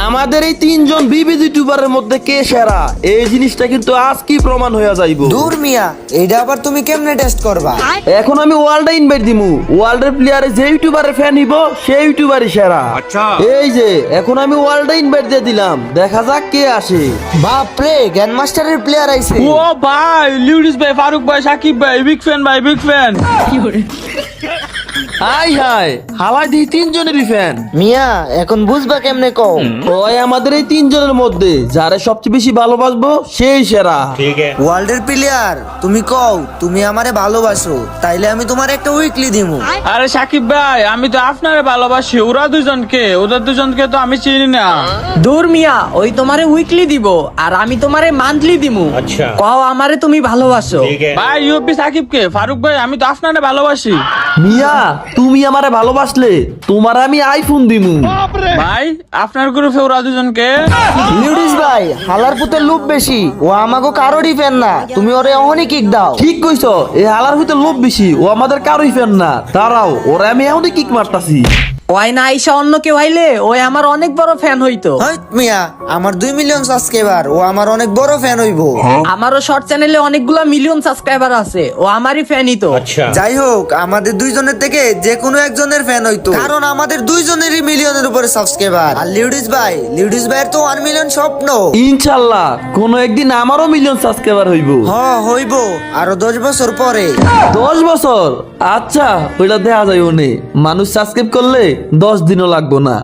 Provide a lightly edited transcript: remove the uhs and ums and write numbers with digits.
আমাদের এই তিনজন বিবিধ ইউটিউবারের মধ্যে কে সেরা এই জিনিসটা কিন্তু আজ কি প্রমাণ হয়ে যাইব। দূর মিয়া, এইটা আবার তুমি কেমনে টেস্ট করবা? এখন আমি ওয়ার্ল্ডে ইনভাইট দিমু, ওয়ার্ল্ডের প্লেয়ারে যে ইউটিউবারের ফ্যান হইব সেই ইউটিউবারই সেরা। এই যে এখন আমি ওয়ার্ল্ডে ইনভাইট দিয়ে দিলাম, দেখা যাক কে আসে। বাপরে, গ্র্যান্ড মাস্টারের প্লেয়ার আইছে। ও ভাই, লিউডিস ভাই, ফারুক ভাই, সাকিব ভাই, বিগ ফ্যান ভাই, বিগ ফ্যান। হাই হাই, হালাই দিই তিনজনেরই ফ্যান। মিয়া, এখন বুঝবা কেমনে কও? ওই আমাদের এই তিনজনের মধ্যে যারা সবচেয়ে বেশি ভালোবাসবো সেই সেরা। ওয়ার্ল্ডের প্লেয়ার তুমি কও তুমি আমারে ভালোবাসো, তাইলে আমি তোমার একটা উইকলি দিমু। আরে সাকিব ভাই, আমি তো আপনারে ভালোবাসি, ওরা দুজনকে, ওদের দুজনকে তো আমি চিনি না। দূর মিয়া, ওই তোমারে উইকলি দিব আর আমি তোমারে মান্থলি দিমু। কও আমারে তুমি ভালোবাসো। ভাই ইউপি সাকিবকে, ফারুক ভাই, আমি তো আপনারে ভালোবাসি। মিয়া তুমি আমারে ভালোবাসলে তোমার আমি আইফোন দিমু। ভাই আপনার গ্রুপে ওরা দুজনকে। লিউডিস ভাই, হালার পুতের লুপ বেশি, ও আমাকে কারোরই ফ্যান না, তুমি ওরে অহনি কিক দাও। ঠিক কইছো, এই হালার ভিতরে লোভ বেশি, ও আমাদের কারোই ফ্যান না। দাঁড়াও, ওরা আমি এখনই কিক মারতাছি। ওই না আইসা অন্য কেউ আইলে ওই আমার অনেক বড় ফ্যান হইতো। হইত মিয়া, আমার 2 মিলিয়ন সাবস্ক্রাইবার, ও আমার অনেক বড় ফ্যান হইবো। আমারও শর্ট চ্যানেলে অনেকগুলা মিলিয়ন সাবস্ক্রাইবার আছে, ও আমারই ফ্যানই তো। যাই হোক, আমাদের দুইজনের থেকে যে কোনো একজনের ফ্যান হইতো, কারণ আমাদের দুইজনেরই মিলিয়নের উপরে সাবস্ক্রাইবার। আর লিউডিস ভাইয়ের তো 1 মিলিয়ন স্বপ্ন। ইনশাল্লাহ কোনো একদিন আমারও মিলিয়ন সাবস্ক্রাইবার হইব। হইব, আরো 10 বছর পরে। 10 বছর? আচ্ছা, ওইটা দেখা যাইব নে। মানুষ সাবস্ক্রাইব করলে 10 দিনও লাগবো না।